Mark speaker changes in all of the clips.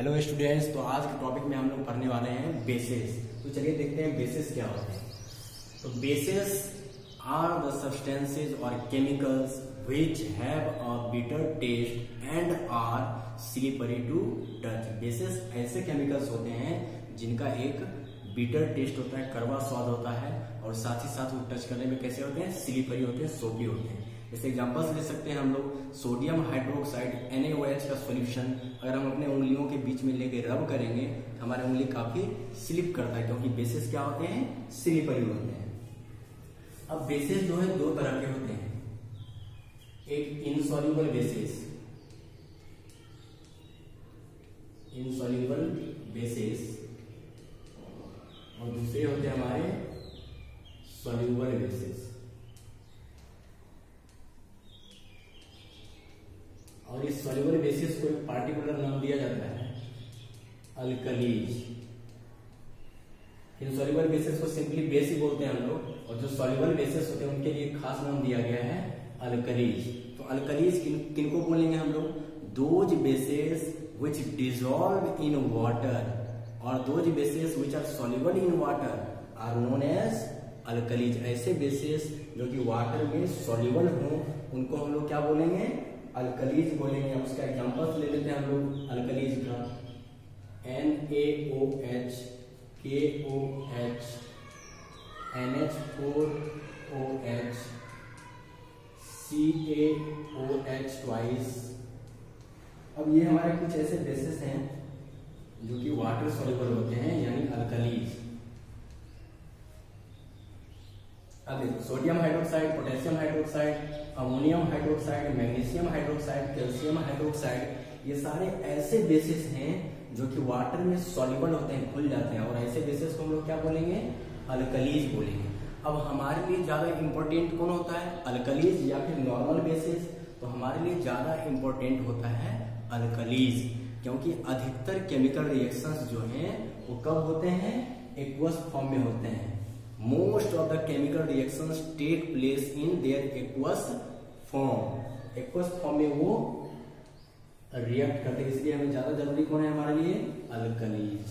Speaker 1: Hello students, तो आज के टॉपिक में हम लोग पढ़ने वाले हैं बेसेस। तो चलिए देखते हैं बेसेस क्या होते हैं। तो बेसेस आर द सब्सटेंसेज और chemicals which have a bitter taste and are slippery to touch. Bases ऐसे केमिकल्स होते हैं जिनका एक बिटर टेस्ट होता है, कड़वा स्वाद होता है, और साथ ही साथ वो टच करने में कैसे होते हैं, स्लिपरी होते हैं, सोपी होते हैं। जैसे एग्जांपल्स ले सकते हैं हम लोग, सोडियम हाइड्रोक्साइड NaOH का सॉल्यूशन अगर हम अपने उंगलियों के बीच में लेके रब करेंगे तो हमारे उंगली काफी स्लिप करता है, क्योंकि बेसेस क्या होते हैं, स्लिपरी होते हैं। अब बेसेस जो है दो तरह के होते हैं, एक इनसॉल्युबल बेसेस, और दूसरे होते हैं हमारे सॉल्युबल बेसेस। और इस सॉल्युबल बेसिस को एक पार्टिकुलर नाम दिया जाता है अल्कलीज। इनसॉल्युबल बेसिस को सिंपली बेस ही बोलते हैं हम लोग, और जो सॉल्युबल बेसिस होते हैं उनके लिए खास नाम दिया गया है अल्कलीज। तो अल्कलीज किनको बोलेंगे हम लोग, those bases which dissolve in water और those bases which are soluble in water are known as alkalis. ऐसे बेसिस जो कि वाटर में सॉल्युबल हो उनको हम लोग क्या बोलेंगे, अल्कलीज बोलेंगे। उसका एग्जांपल्स ले लेते हैं हम लोग अल्कलीज का, NaOH, KOH, NH4OH, CaOH twice. अब ये हमारे कुछ ऐसे बेसिस हैं जो कि वाटर सॉल्युबल होते हैं, यानी अल्कलीज। अब देखो, sodium hydroxide, potassium hydroxide, ammonium hydroxide, magnesium hydroxide, calcium hydroxide, ये सारे ऐसे बेसिस हैं जो कि वाटर में सॉल्युबल होते हैं, घुल जाते हैं, और ऐसे बेसिस को हम लोग क्या बोलेंगे, अल्कलीज बोलेंगे। अब हमारे लिए ज्यादा इंपॉर्टेंट कौन होता है, अल्कलीज या फिर नॉर्मल बेसिस? तो हमारे लिए ज्यादा इंपॉर्टेंट होता है अल्कलीज, क्योंकि अधिकतर केमिकल रिएक्शंस जो हैं वो कब होते हैं, एक्वस फॉर्म में होते हैं। Most of the chemical reactions take place in their aqueous form। aqueous form में वो रिएक्ट करते हैं, इसलिए हमें ज्यादा जरूरी कौन है हमारे लिए, अल्कलीज।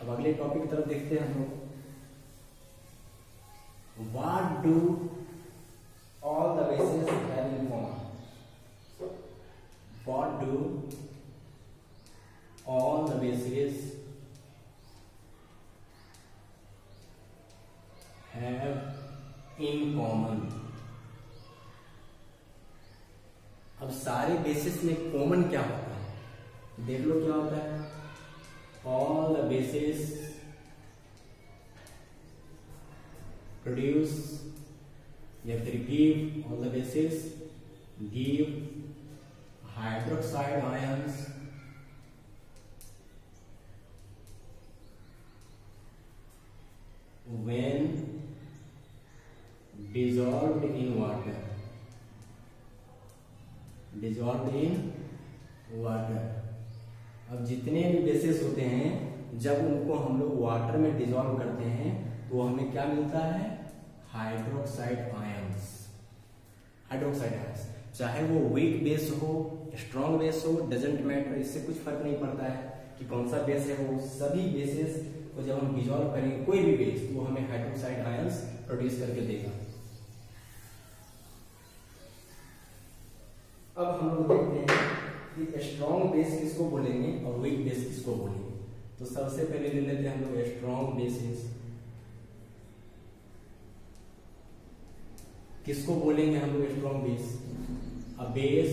Speaker 1: अब अगले टॉपिक की तरफ देखते हैं हम लोग। What do all the bases have in common? What do all the bases have in common? अब सारे बेसिस में कॉमन क्या होता है, देख लो क्या होता है। ऑल द बेसिस प्रोड्यूस या फिर give, all the basis give hydroxide ions when dissolved in water, dissolved in water। अब जितने भी बेसिस होते हैं जब उनको हम लोग वाटर में डिसॉल्व करते हैं तो हमें क्या मिलता है, हाइड्रोक्साइड आयंस। हाइड्रोक्साइड आयंस चाहे वो वीक बेस हो, स्ट्रॉन्ग बेस हो, डजेंट मैटर, इससे कुछ फर्क नहीं पड़ता है कि कौन सा बेस है। वो सभी बेसिस को जब हम डिसॉल्व करेंगे कोई भी बेस, तो वो हमें हाइड्रोक्साइड आयंस प्रोड्यूस करके देगा। अब हम लोग देखते हैं कि स्ट्रॉन्ग बेस किसको बोलेंगे और वीक बेस किसको बोलेंगे। तो सबसे पहले ले लेते हैं हम लोग स्ट्रॉन्ग बेसिस। किसको बोलेंगे हम लोग strong base? A base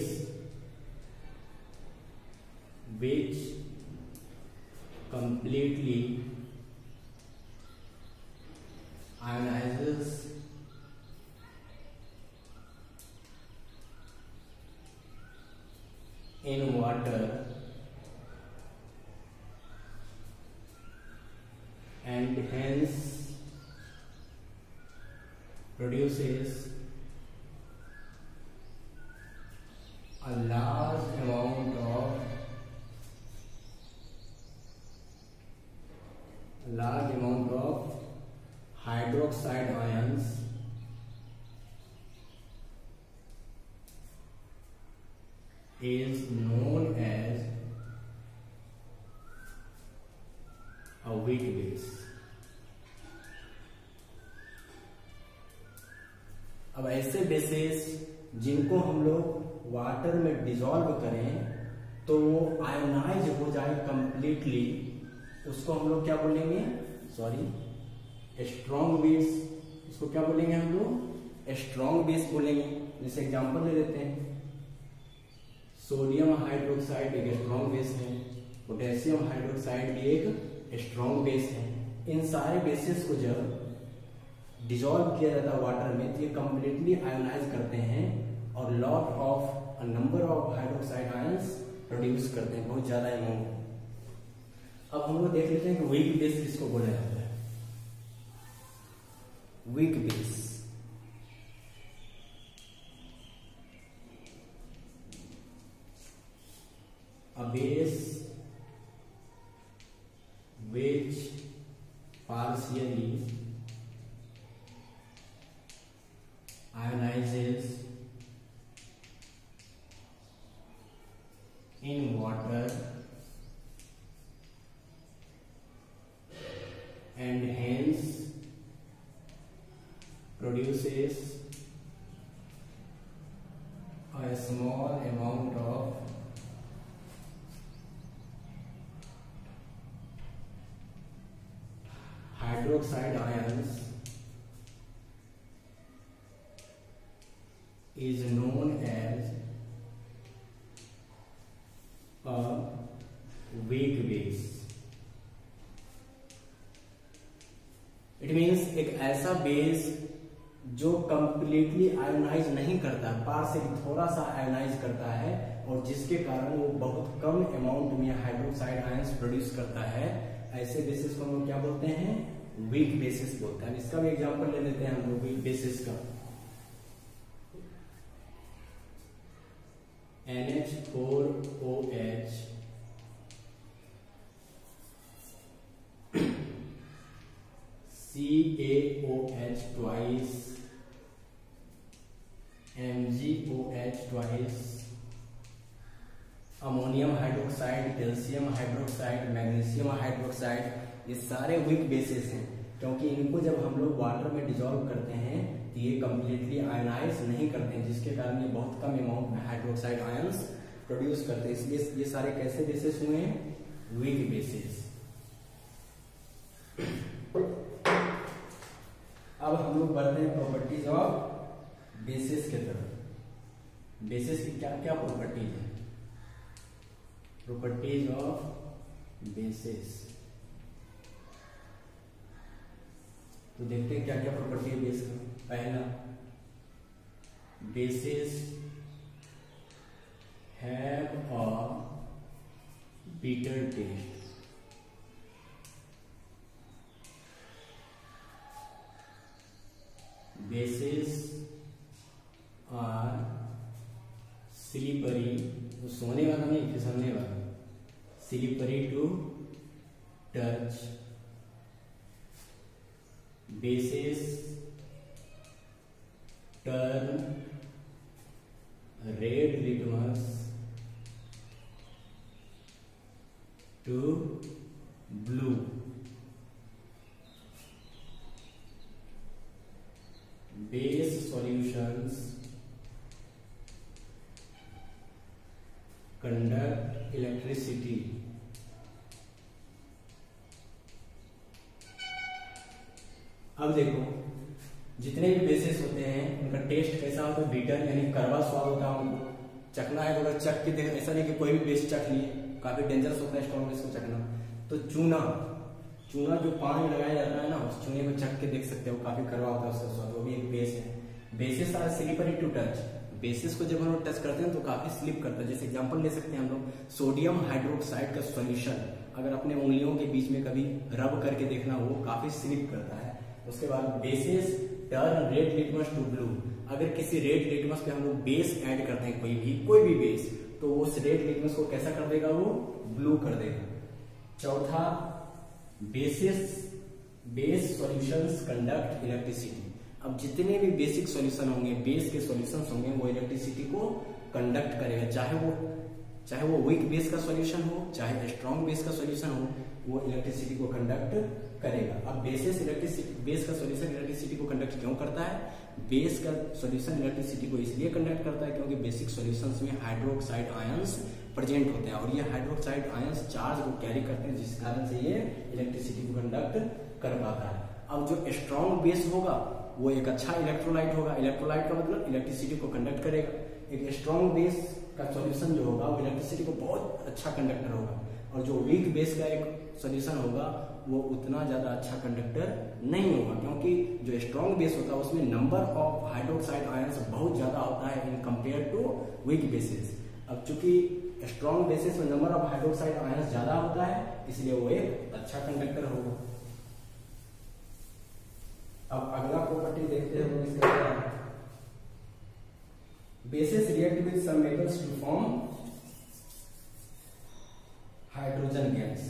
Speaker 1: which completely ionizes in water and hence produces a large amount of hydroxide ions is known as ऐसे बेसिस जिनको हम लोग वाटर में डिजोल्व करें तो वो आयोनाइज हो जाए कंप्लीटली, उसको हम लोग क्या बोलेंगे, सॉरी स्ट्रॉन्ग बेस, इसको क्या बोलेंगे हम लोग, स्ट्रॉन्ग बेस बोलेंगे। जैसे एग्जांपल ले लेते हैं, सोडियम हाइड्रोक्साइड एक स्ट्रॉन्ग बेस है, पोटेशियम हाइड्रोक्साइड भी एक स्ट्रॉन्ग बेस है। इन सारे बेसिस को जब डिजोल्व किया जाता है वाटर में तो ये कंप्लीटली आयोनाइज करते हैं और lot of number of hydroxide ions produce करते हैं, बहुत ज्यादा अमाउंट। अब हम लोग देख लेते हैं कि वीक बेस किसको बोला जाता है। Weak base, a base which partially ionizes in water and hence produces a small amount of hydroxide ions is known as a weak base। It means एक ऐसा बेस जो कंप्लीटली आयोनाइज नहीं करता, पार से थोड़ा सा आयोनाइज करता है और जिसके कारण वो बहुत कम अमाउंट में हाइड्रोक्साइड आयंस प्रोड्यूस करता है। ऐसे बेसिस को हम लोग क्या बोलते हैं, वीक बेसिस बोलते हैं। इसका भी एग्जांपल ले लेते हैं हम लोग वीक बेसिस का। NH4OH CaOH twice, MgOH twice, ammonium hydroxide, calcium hydroxide, magnesium hydroxide, ये सारे वीक बेसिस हैं क्योंकि इनको जब हम लोग वाटर में डिजोल्व करते हैं तो ये कंप्लीटली आयनाइज नहीं करते हैं, जिसके कारण ये बहुत कम अमाउंट में हाइड्रोक्साइड आयंस प्रोड्यूस करते हैं। इसलिए ये सारे कैसे बेसिस हुए हैं, वीक बेसिस। अब हम लोग बढ़ते हैं प्रॉपर्टीज ऑफ बेसिस के तरफ। बेसिस की क्या क्या प्रॉपर्टीज है, प्रॉपर्टीज ऑफ बेसिस। तो देखते हैं क्या क्या प्रॉपर्टी है बेस का। पहला, bases have a bitter taste. Bases are slippery, वो सोने वाला नहीं फिसलने वाला, slippery to touch. Bases turn red litmus to blue. Base solutions conduct electricity. अब देखो जितने भी बेसिस होते हैं उनका टेस्ट कैसा होता है, बीटर यानी कड़वा स्वाद होता है। उनको चखना है तो अगर चख के देख, ऐसा नहीं कि कोई भी बेस चख लिए, काफी डेंजरस होता है स्ट्रॉन्ग बेस को चखना। तो चूना जो पानी में लगाया जाता है ना, उस चूने को चख के देख सकते हो, काफी कड़वा होता है उसका स्वाद, वो भी एक बेस है। Bases are slippery to touch. Bases को जब हम लोग टच करते हैं तो काफी स्लिप करता है। जैसे एग्जांपल ले सकते हैं हम लोग, सोडियम हाइड्रोक्साइड का सॉल्यूशन अगर अपने उंगलियों के बीच में कभी रब करके देखना, वो काफी स्लिप करता है। उसके बाद bases turn red litmus to blue. अगर किसी रेड लिटमस पे हम लोग बेस ऐड करते हैं, कोई भी बेस, तो उस रेड लिटमस को कैसा कर देगा, वो ब्लू कर देगा। चौथा, बेस सॉल्यूशंस कंडक्ट इलेक्ट्रिसिटी। अब जितने भी बेसिक सॉल्यूशन होंगे, बेस के सॉल्यूशंस होंगे, वो इलेक्ट्रिसिटी को कंडक्ट करेगा, चाहे वो चाहे वो वीक बेस का सॉल्यूशन हो चाहे स्ट्रॉन्ग बेस का सॉल्यूशन हो, वो इलेक्ट्रिसिटी को कंडक्ट करेगा। अब बेस का सॉल्यूशन इलेक्ट्रिसिटी को कंडक्ट क्यों करता है? बेस का सॉल्यूशन इलेक्ट्रिसिटी को इसलिए कंडक्ट करता है क्योंकि बेसिक सॉल्यूशंस में हाइड्रोक्साइड आयंस प्रेजेंट होते हैं और ये हाइड्रोक्साइड आयंस चार्ज को कैरी करते हैं, जिस कारण से ये इलेक्ट्रिसिटी को कंडक्ट कर पाता है। अब जो स्ट्रॉन्ग बेस होगा वो एक अच्छा इलेक्ट्रोलाइट होगा। इलेक्ट्रोलाइट का मतलब इलेक्ट्रिसिटी को कंडक्ट करेगा। एक स्ट्रॉन्ग बेस का सॉल्यूशन जो होगा वो इलेक्ट्रिसिटी को बहुत अच्छा कंडक्टर होगा, और जो वीक बेस का एक सॉल्यूशन होगा वो उतना ज्यादा अच्छा कंडक्टर नहीं होगा, क्योंकि जो स्ट्रॉन्ग बेस होता है उसमें नंबर ऑफ हाइड्रोक्साइड आयंस बहुत ज्यादा होता है in compare to weak bases. अब चूंकि स्ट्रॉन्ग बेसिस में नंबर ऑफ हाइड्रोक्साइड आयंस ज्यादा होता है, इसलिए वो एक अच्छा कंडक्टर होगा। अब अगला प्रॉपर्टी देखते हैं वो इसका क्या है। Bases react with some metals to form hydrogen gas.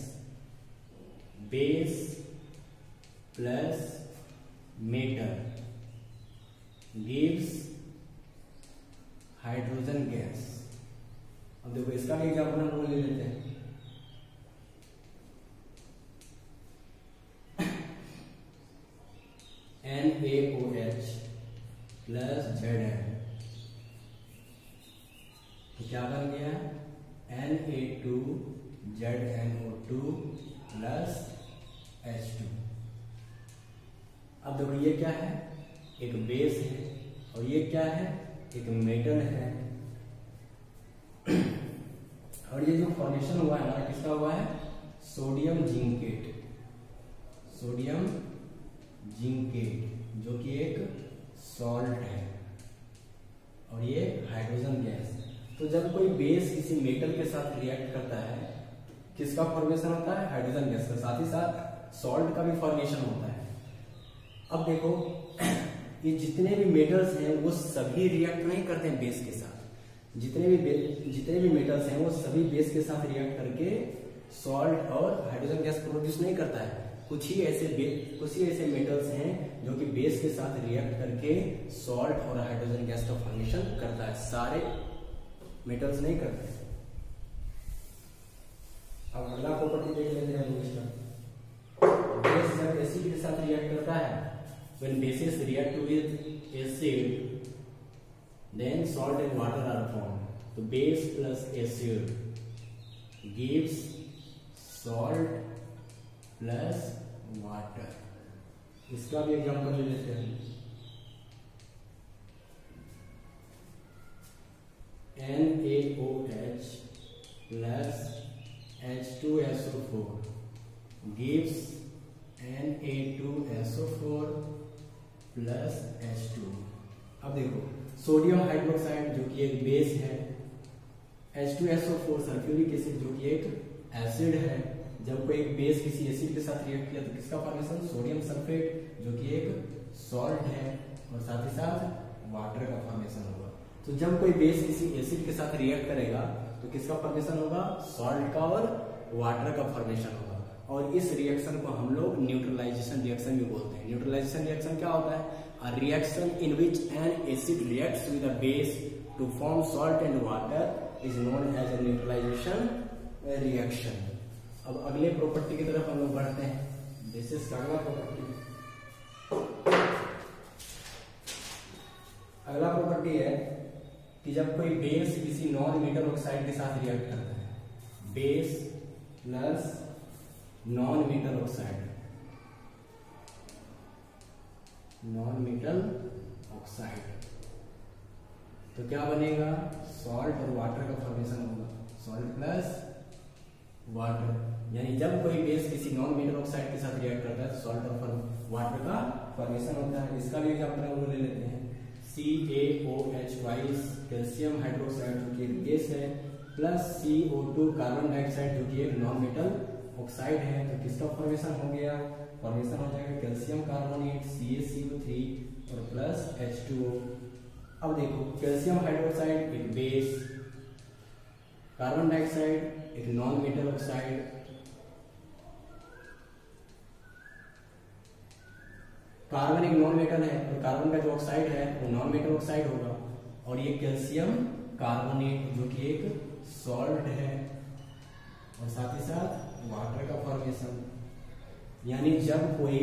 Speaker 1: Base plus metal gives hydrogen gas. अब देखो इसका भी एग्जाम्पल हम लोग ले लेते हैं। NaOH प्लस Zn, तो क्या बन गया? Na2ZnO2 plus H2। अब देखो ये क्या है? एक बेस है, और ये क्या है? एक मेटल है। और ये जो फॉर्मेशन हुआ है हमारा किसका हुआ है? Sodium zincate. सोडियम जिंकेट जो कि एक सॉल्ट है, और ये हाइड्रोजन गैस है। तो जब कोई बेस किसी मेटल के साथ रिएक्ट करता है, किसका फॉर्मेशन होता है? हाइड्रोजन गैस का। साथ ही साथ सॉल्ट का भी फॉर्मेशन होता है। अब देखो ये जितने भी मेटल्स हैं वो सभी रिएक्ट नहीं करते हैं बेस के साथ। जितने भी मेटल्स हैं वो सभी बेस के साथ रिएक्ट करके सॉल्ट और हाइड्रोजन गैस प्रोड्यूस नहीं करता है। कुछ ही ऐसे मेटल्स हैं जो कि बेस के साथ रिएक्ट करके सॉल्ट और हाइड्रोजन गैस का फॉर्मेशन करता है। सारे मेटल्स नहीं करते। अब अगला प्रॉपर्टी देख लेते हैं इसका। बेस जब एसिड के साथ रिएक्ट करता है, when bases react with acid then salt and water are formed. So base plus acid gives salt plus water. इसका भी एग्जांपल ले लेते हैं। NaOH plus H2SO4 gives Na2SO4 plus H2। अब देखो सोडियम हाइड्रोक्साइड जो कि एक बेस है, H2SO4 सल्फ्यूरिक एसिड जो कि एक एसिड है। जब कोई एक बेस किसी एसिड के साथ रिएक्ट किया तो किसका फॉर्मेशन? सोडियम सल्फेट जो कि एक सॉल्ट है, और साथ ही साथ वाटर का फॉर्मेशन होगा। तो जब कोई बेस किसी एसिड के साथ रिएक्ट करेगा तो किसका फॉर्मेशन होगा? सॉल्ट का और वाटर का फॉर्मेशन होगा। और इस रिएक्शन को हम लोग न्यूट्रलाइजेशन रिएक्शन भी बोलते हैं। न्यूट्रलाइजेशन रिएक्शन क्या होता है? A reaction in which an acid reacts with a base to form salt and water is known as a neutralization reaction. अब अगले प्रॉपर्टी की तरफ हम लोग बढ़ते हैं। बेसिस का अगला प्रॉपर्टी, अगला प्रॉपर्टी है कि जब कोई बेस किसी नॉन मेटल ऑक्साइड के साथ रिएक्ट करता है, base plus non metal oxide, non metal oxide, तो क्या बनेगा? सॉल्ट और वाटर का फॉर्मेशन होगा। सॉल्ट प्लस वाटर, यानी जब कोई बेस किसी नॉन मेटल ऑक्साइड के साथ रिएक्ट करता है तो सॉल्ट और वाटर का फॉर्मेशन होता है। इसका भी एग्जांपल हम लोग ले लेते हैं। CaOH कैल्शियम हाइड्रोक्साइड जो कि एक बेस है, प्लस CO2 कार्बन डाइऑक्साइड जो कि एक नॉन मेटल ऑक्साइड है। तो किसका फॉर्मेशन हो गया? फॉर्मेशन हो जाएगा कैल्शियम कार्बोनेट CaCO3 और प्लस H2O। अब देखो कैल्शियम हाइड्रोक्साइड एक बेस, कार्बन डाइऑक्साइड एक नॉन मेटल ऑक्साइड, कार्बन एक नॉन मेटल है तो कार्बन का जो ऑक्साइड है वो नॉन मेटल ऑक्साइड होगा, और ये कैल्शियम कार्बोनेट जो कि एक सॉल्ट है और साथ ही साथ वाटर का फॉर्मेशन, यानी जब कोई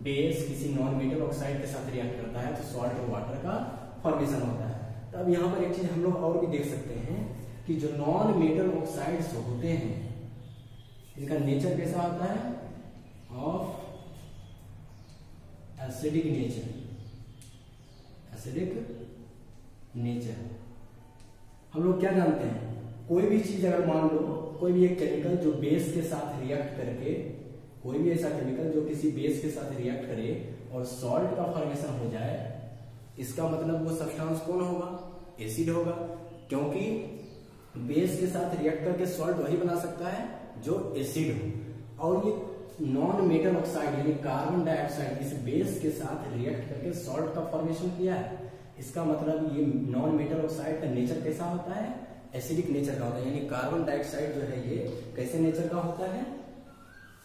Speaker 1: बेस किसी नॉन मेटल ऑक्साइड के साथ रिएक्ट करता है तो सॉल्ट और वाटर का फॉर्मेशन होता है। तो अब यहाँ पर एक चीज हम लोग और भी देख सकते हैं कि जो नॉन मेटल ऑक्साइड्स होते हैं इनका नेचर कैसा होता है, of acidic nature, acidic nature. हम लोग क्या जानते हैं, कोई भी चीज अगर मान लो कोई भी एक केमिकल जो बेस के साथ रिएक्ट करके, कोई भी ऐसा केमिकल जो किसी बेस के साथ रिएक्ट करे और सॉल्ट का फॉर्मेशन हो जाए, इसका मतलब वो सब्सटेंस कौन होगा, एसिड होगा, क्योंकि बेस के साथ रिएक्ट करके सॉल्ट वही बना सकता है जो एसिड हो। और ये नॉन मेटल ऑक्साइड यानी कार्बन डाइऑक्साइड इस बेस के साथ रिएक्ट करके सॉल्ट का फॉर्मेशन किया है, इसका मतलब ये नॉन मेटल ऑक्साइड का नेचर कैसा होता है, एसिडिक नेचर का होता है। यानी कार्बन डाइऑक्साइड जो है ये कैसे नेचर का होता है,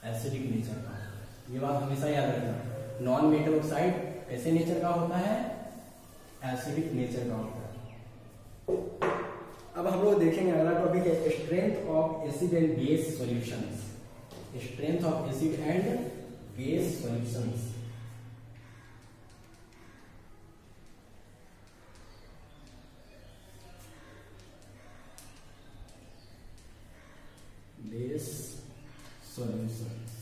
Speaker 1: एसिडिक नेचर का होता है। ये बात हमेशा याद रखना, नॉन मेटल ऑक्साइड कैसे नेचर का होता है, एसिडिक नेचर का होता है। अब हम लोग देखेंगे अगला टॉपिक है strength of acid and base solutions. Strength of acid and base solutions. Base solutions.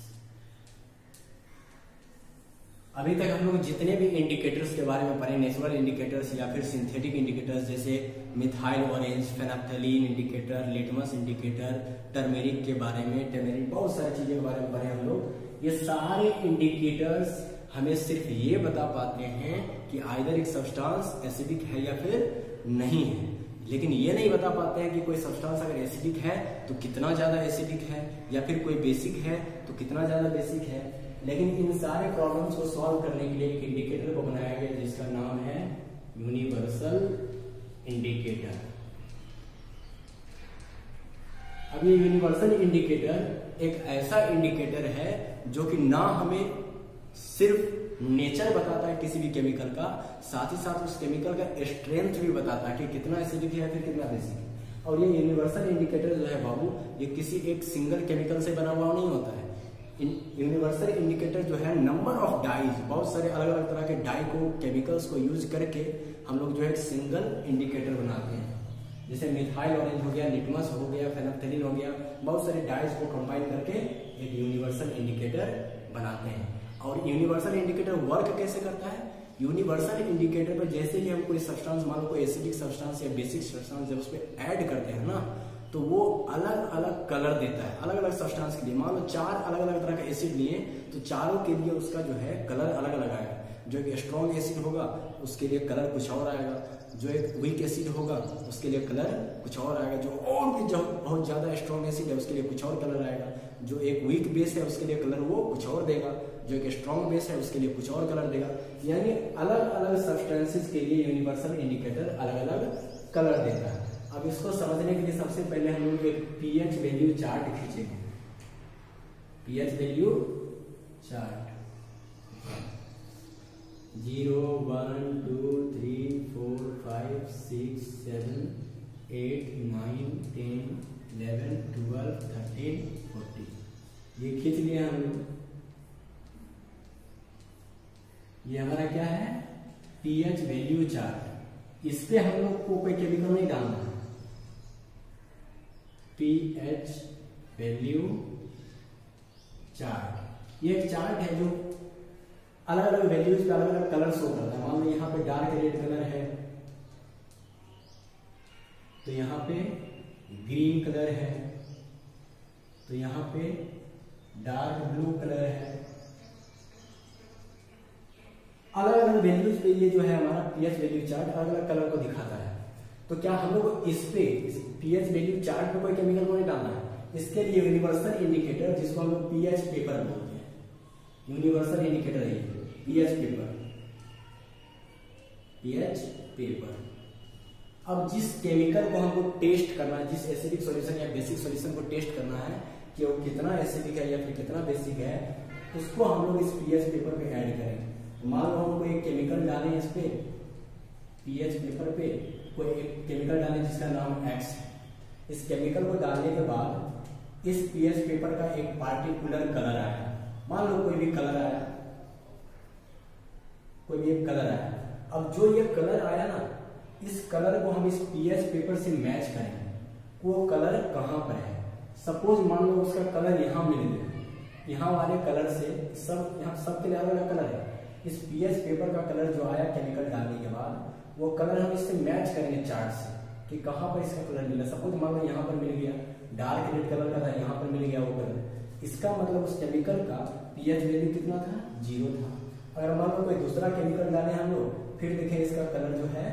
Speaker 1: अभी तक हम लोग जितने भी इंडिकेटर्स के बारे में पढ़े, नेचुरल इंडिकेटर्स या फिर सिंथेटिक इंडिकेटर्स जैसे methyl orange, phenolphthalein indicator, litmus indicator, turmeric के बारे में, टर्मेरिक बहुत सारी चीजों के बारे में पढ़े हम लोग। ये सारे इंडिकेटर्स हमें सिर्फ ये बता पाते हैं कि आइदर एक सब्सटेंस एसिडिक है या फिर नहीं है, लेकिन ये नहीं बता पाते हैं कि कोई सब्सटेंस अगर एसिडिक है तो कितना ज्यादा एसिडिक है, या फिर कोई बेसिक है तो कितना ज्यादा बेसिक है। लेकिन इन सारे प्रॉब्लम्स को सॉल्व करने के लिए एक इंडिकेटर को बनाया गया जिसका नाम है यूनिवर्सल इंडिकेटर। अब ये यूनिवर्सल इंडिकेटर एक ऐसा इंडिकेटर है जो कि ना हमें सिर्फ नेचर बताता है किसी भी केमिकल का, साथ ही साथ उस केमिकल का स्ट्रेंथ भी बताता है कि कितना एसिडिक है या फिर कितना बेसिक है। और ये यूनिवर्सल इंडिकेटर जो है बाबू, ये किसी एक सिंगल केमिकल से बना हुआ नहीं होता है। यूनिवर्सल इंडिकेटर जो है नंबर ऑफ डाइज, बहुत सारे अलग अलग तरह के डाई को, केमिकल्स को यूज करके हम लोग जो है सिंगल इंडिकेटर बनाते हैं। जैसे मिथाइल ऑरेंज हो गया, लिटमस हो गया, फेनाप्थलीन हो गया, बहुत सारे डाइज को कंबाइन करके एक यूनिवर्सल इंडिकेटर बनाते हैं। और यूनिवर्सल इंडिकेटर वर्क कैसे करता है, यूनिवर्सल इंडिकेटर पर जैसे ही हम कोई सब्सटेंस, मान लो कोई एसिडिक सब्सटेंस या बेसिक सब्सटेंस जब उस पर ऐड करते हैं ना, तो वो अलग अलग कलर देता है अलग अलग सब्सटेंस के लिए। मान लो 4 अलग अलग तरह का एसिड लिए तो चारों के लिए उसका जो है कलर अलग अलग आएगा। जो एक स्ट्रॉन्ग एसिड होगा उसके लिए कलर कुछ और आएगा, जो एक वीक एसिड होगा उसके लिए कलर कुछ और आएगा, जो और भी जो बहुत ज्यादा स्ट्रॉन्ग एसिड है उसके लिए कुछ और कलर आएगा, जो एक वीक बेस है उसके लिए कलर वो कुछ और देगा, जो एक स्ट्रॉन्ग बेस है उसके लिए कुछ और कलर देगा। यानी अलग अलग सब्सटेंसेस के लिए यूनिवर्सल इंडिकेटर अलग अलग कलर देता है। अब इसको समझने के लिए सबसे पहले हम लोग एक पीएच वैल्यू चार्ट खींचेंगे। पीएच वैल्यू चार्ट 0, 1, 2, 3, 4, 5, 6, 7, 8, 9, 10, 11, 12, 13, 14 ये खींच लिया हम लोग। ये हमारा क्या है, पीएच वैल्यू चार्ट। इस पे हम लोग को कोई केमिकल नहीं डालना है। पीएच वैल्यू चार्ट ये एक चार्ट है जो अलग अलग वैल्यूज पे अलग अलग कलर शो करता है। मान लो यहाँ पे डार्क रेड कलर है तो यहाँ पे ग्रीन कलर है, तो यहाँ पे डार्क ब्लू कलर है। अलग अलग वैल्यूज पे ये जो है हमारा पीएच वैल्यू चार्ट अलग अलग कलर को दिखाता है। तो क्या हम लोग इस पीएच वैल्यू चार्ट पे कोई केमिकल को नहीं डालना है। इसके लिए यूनिवर्सल इंडिकेटर जिसको हम लोग पीएच पेपर बोलते हैं, यूनिवर्सल इंडिकेटर है पीएच पेपर, पीएच पेपर। अब जिस केमिकल को हमको टेस्ट करना है, जिस एसिडिक सॉल्यूशन या बेसिक सॉल्यूशन को टेस्ट करना है कि वो कितना एसिडिक है या फिर कितना बेसिक है, उसको हम लोग इस पीएच पेपर पे ऐड करेंगे। मान लो हमको एक केमिकल डालें इस पे पीएच पेपर पे, कोई एक केमिकल डालें जिसका नाम एक्स है। इस केमिकल को डालने के बाद इस पीएच पेपर का एक पार्टिकुलर कलर आया, मान लो कोई भी कलर आया, कोई भी एक कलर आया। अब जो ये कलर आया ना, इस कलर को हम इस पीएच पेपर से मैच करेंगे, वो कलर कहाँ पर है। सपोज मान लो उसका कलर यहाँ मिल गया, यहाँ वाले कलर से सब, यहाँ सबके लिए अलग अलग कलर है। इस पीएच पेपर का कलर जो आया केमिकल डालने के बाद, वो कलर हम इससे मैच करेंगे चार्ट से कि कहाँ पर इसका कलर मिला। सपोज मान लो यहाँ पर मिल गया, डार्क रेड कलर का था, यहाँ पर मिल गया वो कलर। इसका मतलब उस केमिकल का पीएच वैल्यू कितना था, 0 था। अगर मान लो कोई दूसरा केमिकल डाले हम लोग, फिर देखें इसका कलर जो है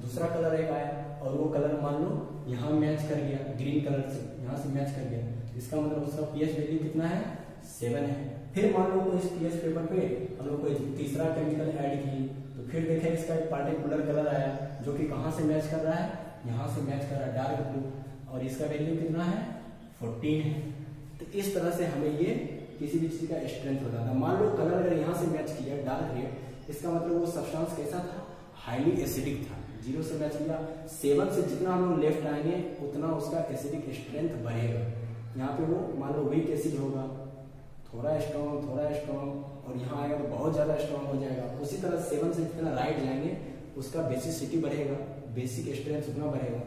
Speaker 1: दूसरा कलर एक आया, और वो कलर मान लो यहाँ मैच कर गया, ग्रीन कलर से यहाँ से मैच कर गया, इसका मतलब उसका पीएच वैल्यू कितना है, 7 है। फिर मान लो कोई इस पीएच पेपर पे हम लोग कोई तीसरा केमिकल ऐड किए, तो फिर देखें इसका एक पार्टिकुलर कलर आया जो कि कहाँ से मैच कर रहा है, यहाँ से मैच कर रहा है, डार्क ब्लू, और इसका वैल्यू कितना है, 14 है। तो इस तरह से हमें ये किसी भी चीज का स्ट्रेंथ बताता है। मान लो कलर अगर यहाँ से मैच किया डार्क रेड, इसका मतलब वो सब्सटेंस कैसा था, हाईली एसिडिक था। 0 से मैच किया, 7 से जितना हम लोग लेफ्ट आएंगे उतना उसका एसिडिक स्ट्रेंथ बढ़ेगा। यहाँ पे वो मान लो वीक एसिड होगा, थोड़ा स्ट्रॉन्ग, और यहाँ आएगा तो बहुत ज्यादा स्ट्रॉन्ग हो जाएगा। उसी तरह 7 से जितना राइट जाएंगे उसका बेसिसिटी बढ़ेगा, बेसिक स्ट्रेंथ उतना बढ़ेगा।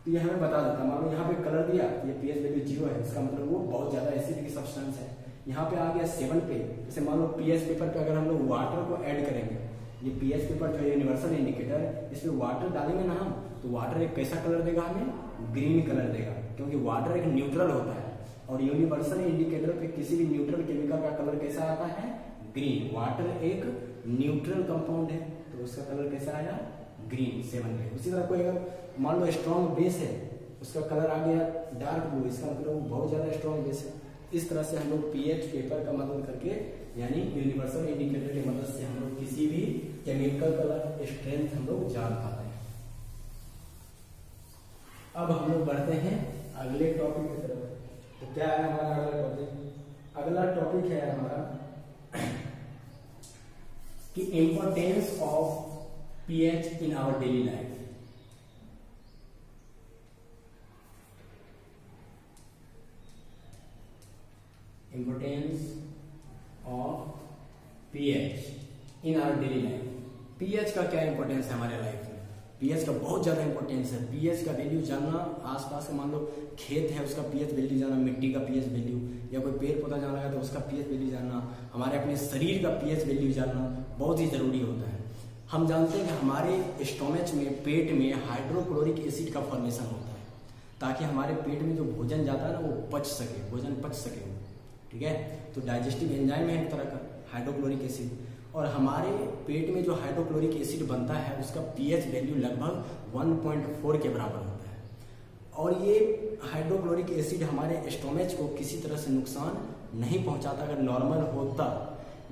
Speaker 1: तो ये हमें बता देता है। मान लो यहाँ पे कलर दिया, ये पीएच वैल्यू 0 है, इसका मतलब वो बहुत ज्यादा एसिडिक सब्सटेंस है। यहाँ पे आ गया 7 पे, जैसे मान लो पीएच पेपर पे अगर हम लोग वाटर को ऐड करेंगे, ये पीएच पेपर जो है यूनिवर्सल इंडिकेटर, इसमें वाटर डालेंगे ना हम, तो वाटर एक कैसा कलर देगा हमें, ग्रीन कलर देगा, क्योंकि वाटर एक न्यूट्रल होता है। और यूनिवर्सल इंडिकेटर पे किसी भी न्यूट्रल केमिकल का कलर कैसा आता है, ग्रीन। वाटर एक न्यूट्रल कंपाउंड है, तो उसका कलर कैसा आया, ग्रीन 7 पे। उसी तरह कोई अगर मान लो स्ट्रॉन्ग बेस है, उसका कलर आ गया डार्क ब्लू, इसका मतलब बहुत ज्यादा स्ट्रॉन्ग बेस है। इस तरह से हम लोग पीएच पेपर का मदद करके, यानी यूनिवर्सल इंडिकेटर की मदद से हम लोग किसी भी केमिकल का स्ट्रेंथ हम लोग जान पाते हैं। अब हम लोग बढ़ते हैं अगले टॉपिक की तरफ। तो क्या है हमारा अगला टॉपिक? अगला टॉपिक है हमारा कि importance of pH in our daily life. Importance of pH in our daily life. PH का क्या इंपॉर्टेंस है हमारे लाइफ में? पीएच का बहुत ज्यादा इंपॉर्टेंस है। पीएच का वैल्यू जानना, आसपास का मान लो खेत है उसका पीएच वैल्यू जानना, मिट्टी का पीएच वैल्यू, या कोई पेड़ पौधा जानना है तो उसका पीएच वैल्यू जानना, हमारे अपने शरीर का पीएच वैल्यू जानना बहुत ही जरूरी होता है। हम जानते हैं कि हमारे स्टोमच में, पेट में हाइड्रोक्लोरिक एसिड का फॉर्मेशन होता है, ताकि हमारे पेट में जो भोजन जाता है ना वो पच सके, भोजन पच सके। ठीक है, तो डाइजेस्टिव एंजाइम है एक तरह का हाइड्रोक्लोरिक एसिड, और हमारे पेट में जो हाइड्रोक्लोरिक एसिड बनता है उसका पीएच वैल्यू लगभग 1.4 के बराबर होता है। और ये हाइड्रोक्लोरिक एसिड हमारे स्टोमच को किसी तरह से नुकसान नहीं पहुंचाता अगर नॉर्मल होता,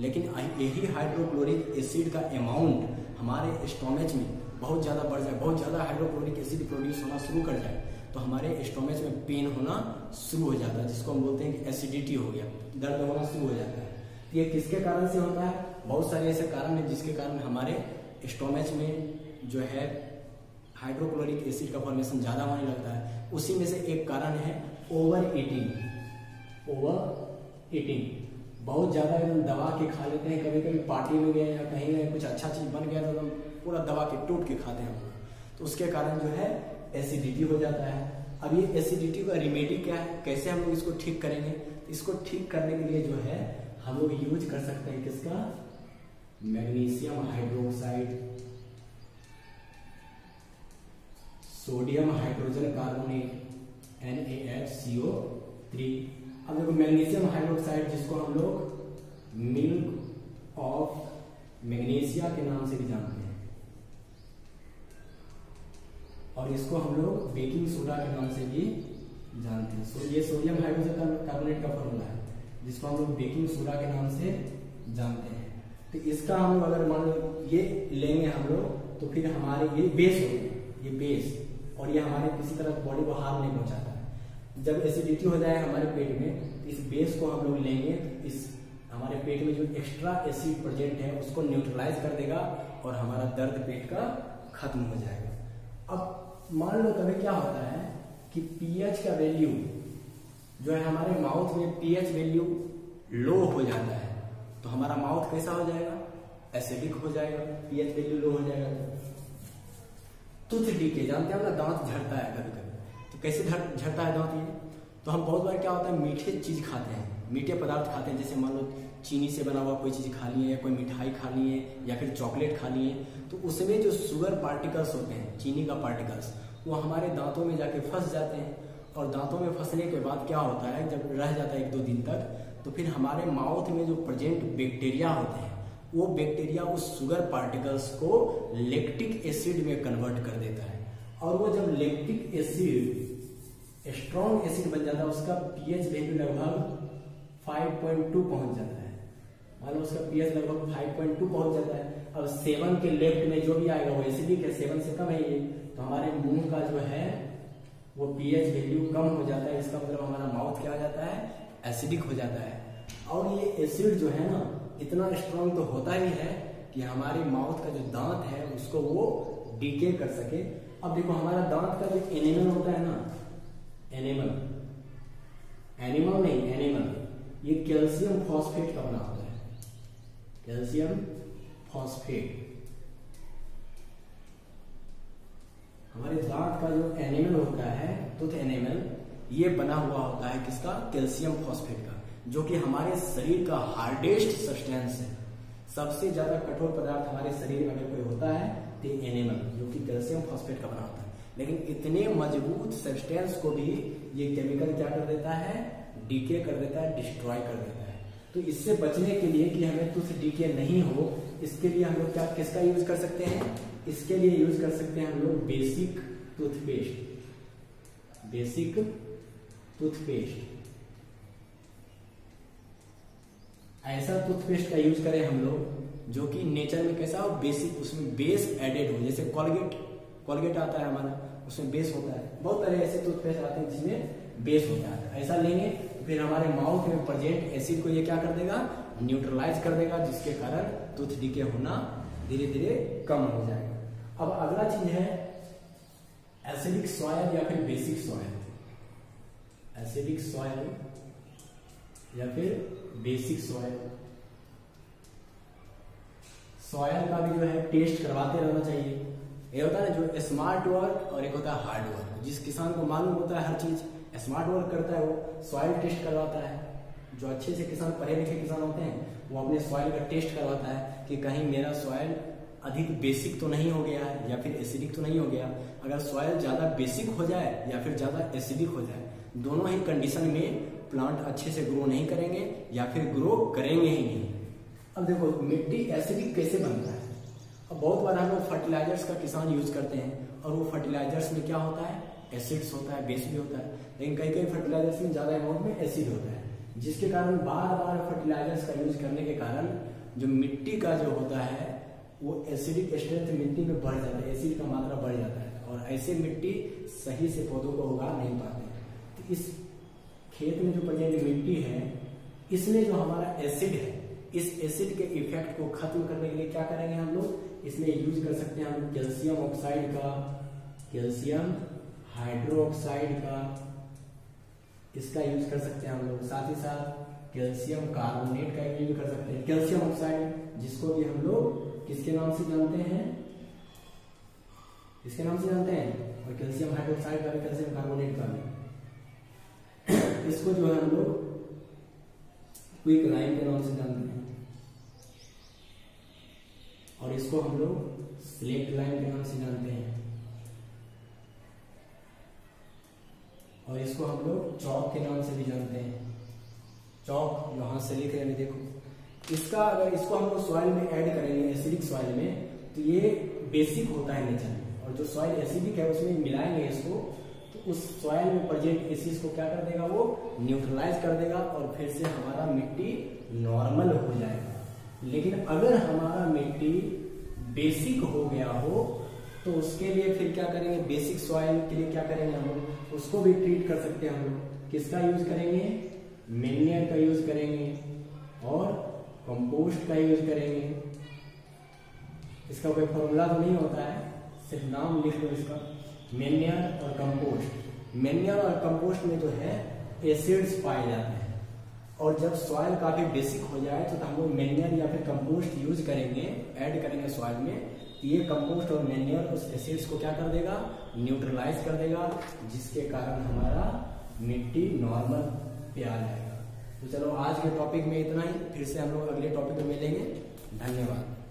Speaker 1: लेकिन यही हाइड्रोक्लोरिक एसिड का अमाउंट हमारे स्टोमच में बहुत ज्यादा बढ़ जाए, बहुत ज्यादा हाइड्रोक्लोरिक एसिड प्रोड्यूस होना शुरू कर जाए, तो हमारे स्टोमच में पेन होना शुरू हो जाता है, जिसको हम बोलते हैं कि एसिडिटी हो गया, दर्द होना शुरू हो जाता है। ये किसके कारण से होता है? बहुत सारे ऐसे कारण हैं जिसके कारण हमारे स्टोमच में जो है हाइड्रोक्लोरिक एसिड का फॉर्मेशन ज्यादा होने लगता है। उसी में से एक कारण है ओवर ईटिंग। ओवर ईटिंग, बहुत ज्यादा एकदम दबा के खा लेते हैं। कभी कभी पार्टी में गए या कहीं गए, कुछ अच्छा चीज बन गया तो एकदम पूरा दबा के टूट के खाते हैं, तो उसके कारण जो है एसिडिटी हो जाता है। अब ये एसिडिटी का रेमेडी क्या है, कैसे हम लोग इसको ठीक करेंगे? इसको ठीक करने के लिए जो है हम लोग यूज कर सकते हैं किसका? Magnesium hydroxide, sodium hydrogen carbonate NaHCO3। अब देखो मैग्नीशियम हाइड्रोक्साइड, जिसको हम लोग मिल्क ऑफ मैग्नीशिया के नाम से भी जानते हैं, और इसको हम लोग बेकिंग सोडा के नाम से भी जानते हैं। ये सोडियम हाइड्रोजन कार्बोनेट का फॉर्मूला है, जिसको हम लोग बेकिंग सोडा के नाम से जानते हैं। तो इसका हम लोग अगर मान लो ये लेंगे हम लोग, तो फिर हमारे ये बेस हो गया, ये बेस, और ये हमारे किसी तरह बॉडी को हार्म नहीं पहुंचाता है। जब एसिडिटी हो जाए हमारे पेट में, इस बेस को हम लोग लेंगे, इस हमारे पेट में जो एक्स्ट्रा एसिड प्रेजेंट है उसको न्यूट्रलाइज कर देगा, और हमारा दर्द पेट का खत्म हो जाएगा। अब मान लो कभी क्या होता है कि पीएच का वैल्यू जो है हमारे माउथ में पीएच वैल्यू लो हो जाता है तो हमारा माउथ कैसा हो जाएगा, एसिडिक हो जाएगा, पीएच वैल्यू लो हो जाएगा। टूथ डीके जानते हैं ना, दांत झड़ता है कभी कभी, तो कैसे झड़ता है दांत ये, तो हम बहुत बार क्या होता है मीठे चीज खाते हैं, मीठे पदार्थ खाते हैं, जैसे मान लो चीनी से बना हुआ कोई चीज खा लिए या कोई मिठाई खा लिए या फिर चॉकलेट खा लिए, तो उसमें जो शुगर पार्टिकल्स होते हैं, चीनी का पार्टिकल्स, वो हमारे दांतों में जाके फंस जाते हैं और दांतों में फंसने के बाद क्या होता है, जब रह जाता है 1-2 दिन तक, तो फिर हमारे माउथ में जो प्रेजेंट बैक्टीरिया होते हैं वो बैक्टीरिया उस शुगर पार्टिकल्स को लैक्टिक एसिड में कन्वर्ट कर देता है और वो जब लैक्टिक एसिड स्ट्रॉन्ग एसिड बन जाता है, उसका पीएच वैल्यू लगभग 5.2 पहुंच जाता है। मान लो उसका पीएच लगभग 5.2 पहुंच जाता है। अब 7 के लेफ्ट में जो भी आएगा वो एसिडिक है, 7 से कम है ये, तो हमारे मुंह का जो है वो पीएच वैल्यू कम हो जाता है। इसका मतलब हमारा माउथ क्या हो जाता है, एसिडिक हो जाता है। और ये एसिड जो है ना इतना स्ट्रॉन्ग तो होता ही है कि हमारे माउथ का जो दांत है उसको वो डीके कर सके। अब देखो हमारा दांत का जो एनिमल होता है ना, एनिमल नहीं एनिमल, ये कैल्शियम फॉस्फेट का बना होता है, कैल्शियम फॉस्फेट। हमारे दांत का जो एनिमल होता है, टूथ एनिमल, ये बना हुआ होता है किसका, कैल्शियम फॉस्फेट का, जो कि हमारे शरीर का हार्डेस्ट सब्सटेंस है। सबसे ज्यादा कठोर पदार्थ हमारे शरीर में अगर कोई होता है तो एनिमल, जो कि कैल्शियम फॉस्फेट का बना होता है। लेकिन इतने मजबूत सब्सटेंस को भी ये केमिकल क्या कर देता है, डीके कर देता है, डिस्ट्रॉय कर देता है। तो इससे बचने के लिए कि हमें टूथ डीके नहीं हो, इसके लिए हम लोग क्या किसका यूज कर सकते हैं, इसके लिए यूज कर सकते हैं हम लोग बेसिक टूथपेस्ट। बेसिक टूथपेस्ट, ऐसा टूथपेस्ट का यूज करें हम लोग जो कि नेचर में कैसा हो, बेसिक, उसमें बेस एडेड हो। जैसे कॉलगेट आता है हमारा, उसमें बेस होता है। बहुत सारे ऐसे टूथपेस्ट आते हैं जिसमें बेस होता है। ऐसा लेंगे तो फिर हमारे माउथ में प्रेजेंट एसिड को ये क्या कर देगा, न्यूट्रलाइज कर देगा, जिसके कारण टूथ डीके होना धीरे धीरे कम हो जाएगा। अब अगला चीज है एसिडिक सॉइल या फिर बेसिक सॉइल। एसिडिक सॉइल या फिर बेसिक सॉइल। सॉइल का भी जो है टेस्ट करवाते रहना चाहिए। ये होता है जो स्मार्ट वर्क और एक होता है हार्ड वर्क। जिस किसान को मालूम होता है हर चीज, स्मार्ट वर्क करता है, वो सॉइल टेस्ट करवाता है। जो अच्छे से किसान, पढ़े लिखे किसान होते हैं, वो अपने सॉइल का टेस्ट करवाता है कि कहीं मेरा सॉइल अधिक बेसिक तो नहीं हो गया है या फिर एसिडिक तो नहीं हो गया। अगर सॉइल ज्यादा बेसिक हो जाए या फिर ज्यादा एसिडिक हो जाए, दोनों ही कंडीशन में प्लांट अच्छे से ग्रो नहीं करेंगे या फिर ग्रो करेंगे ही नहीं। अब देखो मिट्टी एसिडिक कैसे बनता है। अब बहुत बार हम लोग फर्टिलाइजर्स का किसान यूज करते हैं और वो फर्टिलाइजर्स में क्या होता है, एसिड्स होता है, बेस भी होता है। लेकिन कई कई फर्टिलाइजर्स में ज्यादा अमाउंट में एसिड होता है, जिसके कारण बार बार फर्टिलाइजर्स का यूज करने के कारण जो मिट्टी का जो होता है वो एसिडिक स्ट्रेंथ मिट्टी में बढ़ जाता है, एसिड का मात्रा बढ़ जाता है और ऐसे मिट्टी सही से पौधों को उगा नहीं पाते। तो इस खेत में जो प्रेजेंट मिट्टी है, इसमें जो हमारा एसिड है, इस एसिड के इफेक्ट को खत्म करने के लिए क्या करेंगे हम लोग, इसमें यूज कर सकते हैं हम कैल्शियम ऑक्साइड का, कैल्शियम हाइड्रोक्साइड का, इसका यूज कर सकते हैं हम लोग। साथ ही साथ कैल्शियम कार्बोनेट का यूज कर सकते हैं। कैल्शियम ऑक्साइड जिसको भी हम लोग किसके नाम से जानते हैं, किसके नाम से जानते हैं, और कैल्शियम हाइड्रोक्साइड का भी, कैल्शियम कार्बोनेट का भी, इसको जो है हम लोग क्विक लाइम के नाम से जानते हैं और इसको हम लोग स्लेक्ट लाइम के नाम से जानते हैं और इसको हम लोग चौक के नाम से भी जानते हैं। चौक यहां से लिख रहे हैं, देखो इसका, अगर इसको हम लोग सॉइल में ऐड करेंगे, एसिडिक सॉइल में, तो ये बेसिक होता है नेचर में, और जो सॉइल एसिडिक है उसमें मिलाएंगे इसको, तो उस सॉइल में प्रेजेंट एसिड्स को क्या कर देगा, वो न्यूट्रलाइज कर देगा और फिर से हमारा मिट्टी नॉर्मल हो जाएगा। लेकिन अगर हमारा मिट्टी बेसिक हो गया हो तो उसके लिए फिर क्या करेंगे, बेसिक सॉइल के लिए क्या करेंगे हम लोग, उसको भी ट्रीट कर सकते हैं हम लोग। किसका यूज करेंगे, मेन्योर का यूज करेंगे और कंपोस्ट का यूज करेंगे। इसका कोई फॉर्मूला तो नहीं होता है, सिर्फ नाम लिख दो इसका, मेन्योर और कंपोस्ट। मैन्योर और कंपोस्ट में जो है एसिड्स पाए जाते हैं, और जब सॉइल काफी बेसिक हो जाए तो हम लोग मैन्योर या फिर कंपोस्ट यूज करेंगे, ऐड करेंगे सॉइल में, तो ये कंपोस्ट और मैन्योर उस एसिड्स को क्या कर देगा, न्यूट्रलाइज कर देगा, जिसके कारण हमारा मिट्टी नॉर्मल पे आ जाएगा। तो चलो आज के टॉपिक में इतना ही, फिर से हम लोग अगले टॉपिक में मिलेंगे। धन्यवाद।